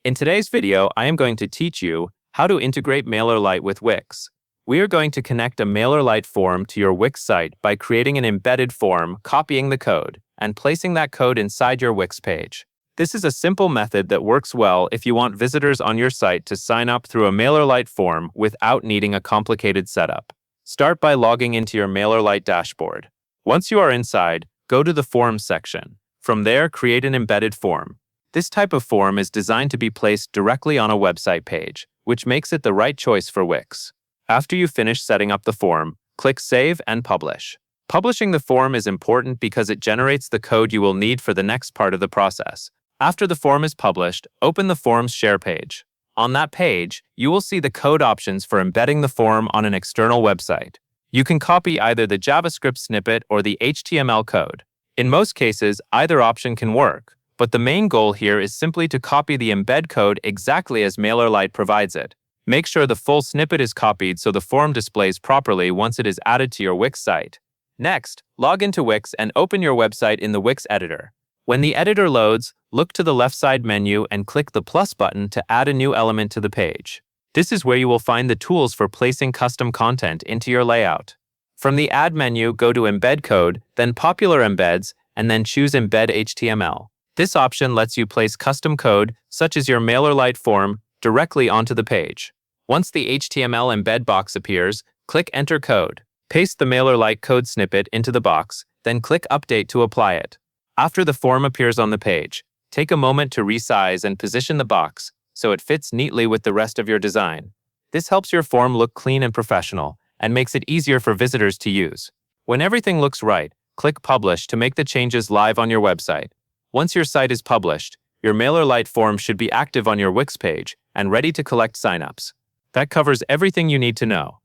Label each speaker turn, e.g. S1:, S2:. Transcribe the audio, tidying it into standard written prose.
S1: In today's video, I am going to teach you how to integrate Mailerlite with Wix. We are going to connect a Mailerlite form to your Wix site by creating an embedded form, copying the code, and placing that code inside your Wix page. This is a simple method that works well if you want visitors on your site to sign up through a Mailerlite form without needing a complicated setup. Start by logging into your Mailerlite dashboard. Once you are inside, go to the Forms section. From there, create an embedded form. This type of form is designed to be placed directly on a website page, which makes it the right choice for Wix. After you finish setting up the form, click Save and Publish. Publishing the form is important because it generates the code you will need for the next part of the process. After the form is published, open the form's share page. On that page, you will see the code options for embedding the form on an external website. You can copy either the JavaScript snippet or the HTML code. In most cases, either option can work, but the main goal here is simply to copy the embed code exactly as Mailerlite provides it. Make sure the full snippet is copied so the form displays properly once it is added to your Wix site. Next, log into Wix and open your website in the Wix editor. When the editor loads, look to the left side menu and click the plus button to add a new element to the page. This is where you will find the tools for placing custom content into your layout. From the Add menu, go to Embed Code, then Popular Embeds, and then choose Embed HTML. This option lets you place custom code, such as your Mailerlite form, directly onto the page. Once the HTML embed box appears, click Enter Code. Paste the Mailerlite code snippet into the box, then click Update to apply it. After the form appears on the page, take a moment to resize and position the box so it fits neatly with the rest of your design. This helps your form look clean and professional, and makes it easier for visitors to use. When everything looks right, click Publish to make the changes live on your website. Once your site is published, your Mailerlite form should be active on your Wix page and ready to collect signups. That covers everything you need to know.